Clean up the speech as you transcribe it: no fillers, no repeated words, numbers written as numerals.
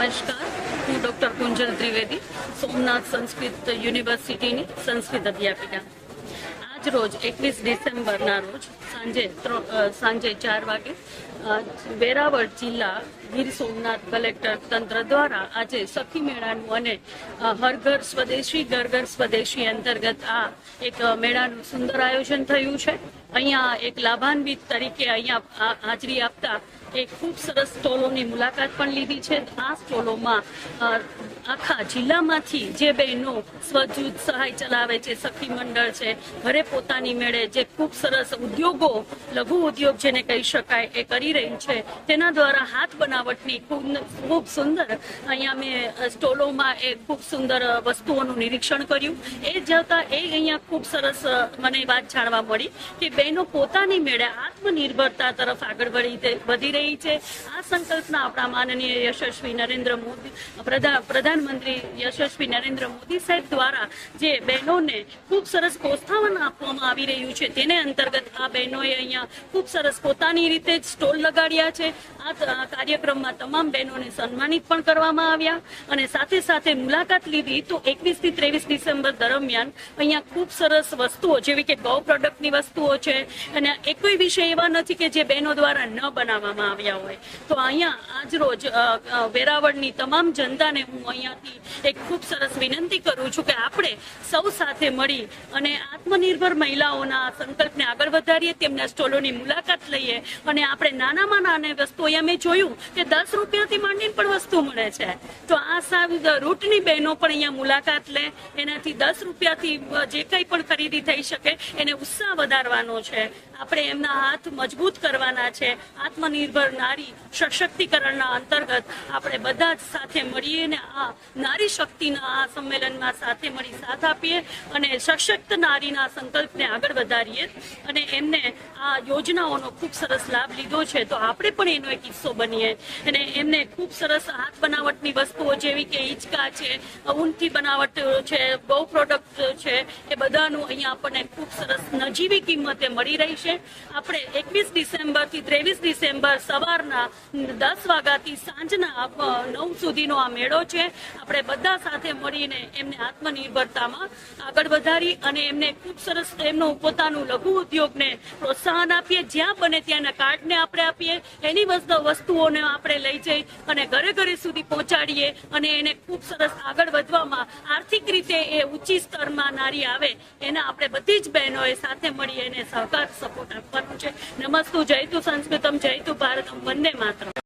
નમસ્કાર, હું ડૉક્ટર કુંજલ ત્રિવેદી, સોમનાથ સંસ્કૃત યુનિવર્સિટીની સંસ્કૃત અધ્યાપિકા. આજ રોજ 21 ડિસેમ્બરના રોજ સાંજે 4 વાગે વેરાવળ જિલ્લા ગીર સોમનાથ કલેક્ટર તંત્ર દ્વારા આજે સખી મેળાનું અને હર ઘર સ્વદેશી ઘર ઘર સ્વદેશી અંતર્ગત આ એક મેળાનું સુંદર આયોજન થયું છે. અહીંયા એક લાભાન્વિત તરીકે અહીંયા હાજરી આપતા એક ખૂબ સરસ સ્ટોલોની મુલાકાત પણ લીધી છે. આ સ્ટોલોમાં આખા જિલ્લામાંથી જે બહેનો સ્વજૂથ સહાય ચલાવે છે, સખી મંડળ છે, ઘરે પોતાની મેળે જે ખૂબ સરસ ઉદ્યોગો, લઘુ ઉદ્યોગ જેને કહી શકાય એ કરી રહી છે, તેના દ્વારા હાથ બનાવટની ખૂબ સુંદર અહીંયા મેં સ્ટોલોમાં એ ખૂબ સુંદર વસ્તુઓનું નિરીક્ષણ કર્યું. એ જતા અહીંયા ખૂબ સરસ મને વાત જાણવા મળી કે બહેનો પોતાની મેળે આત્મનિર્ભરતા તરફ આગળ વધી રહી છે. આ સંકલ્પના આપણા માનનીય યશસ્વી નરેન્દ્ર મોદી પ્રધાનમંત્રી યશસ્વી નરેન્દ્ર મોદી સાહેબ દ્વારા જે બહેનોને ખૂબ સરસ પ્રોત્સાહન આપવામાં આવી રહ્યું છે, તેને અંતર્ગત આ બહેનોએ અહીંયા ખૂબ સરસ પોતાની રીતે જ સ્ટોલ લગાડ્યા છે. આ કાર્યક્રમમાં તમામ બહેનોને સન્માનિત પણ કરવામાં આવ્યા અને સાથે સાથે મુલાકાત લીધી તો 21 થી 23 ડિસેમ્બર દરમિયાન અહીંયા ખૂબ સરસ વસ્તુઓ જેવી કે ગૌ પ્રોડક્ટની વસ્તુઓ છે અને કોઈ વિષય એવા નથી કે જે બહેનો દ્વારા ન બનાવવામાં આવ્યા હોય. તો અહીંયા આજ રોજ વેરાવળની તમામ જનતાને હું અહીંયાથી એક ખૂબ સરસ વિનંતી કરું છું કે આપણે સૌ સાથે મળી અને આત્મનિર્ભર મહિલાઓના સંકલ્પને આગળ વધારીએ, તેમના સ્ટોલોની મુલાકાત લઈએ અને આપણે નાનામાં નાની વસ્તુ અહીંયા મેં જોયું કે 10 રૂપિયાથી માંડીને પણ વસ્તુ મળે છે. તો આ રૂટની બહેનો પણ અહીંયા મુલાકાત લે, એનાથી 10 રૂપિયાથી જે કંઈ પણ ખરીદી થઈ શકે એને ઉત્સાહ વધારવાનો છે. આપણે એમના હાથ મજબૂત કરવાના છે. આત્મનિર્ભર નારી સશક્તિકરણના અંતર્ગત આપણે બધા જ સાથે મળીને આ નારી શક્તિના આ સંમેલનમાં સાથે મળી સાથ આપીએ અને સશક્ત નારીના સંકલ્પને આગળ વધારીએ અને એમને આ યોજનાઓનો ખૂબ સરસ લાભ લીધો છે તો આપણે પણ એનો એક હિસ્સો બનીએ અને એમને ખૂબ સરસ હાથ બનાવટની વસ્તુઓ જેવી કે હિંચકા છે, ઊનથી બનાવટ છે, ગૌ પ્રોડક્ટ છે, એ બધાનું અહીંયા આપણને ખૂબ સરસ નજીવી કિંમતે મળી રહી છે. આપણે 21 ડિસેમ્બરથી 23 ડિસેમ્બર સવારના 10 વાગ્યાથી સાંજના 9 સુધીનો આ મેળો છે. આપણે બધા સાથે મળીને એમને આત્મનિર્ભરતામાં આગળ વધારી અને એમને ખૂબ સરસ એમનું પોતાનું લઘુ ઉદ્યોગને પ્રોત્સાહન આપીએ. જ્યાં બને ત્યાંના કાર્ડને આપણે આપીએ, એની વસ્તુઓને આપણે લઈ જઈ અને ઘરે ઘરે સુધી પહોંચાડીએ અને એને ખૂબ સરસ આગળ વધવામાં આર્થિક રીતે એ ઊંચી સ્તરમાં નારી આવે એના આપણે બધી જ બહેનોએ સાથે મળી એને સહકાર સપોર્ટ આપવાનું છે. નમસ્તુ, જયતુ સંસ્કૃતમ, જયતુ ભારતમ, વંદે માતરમ.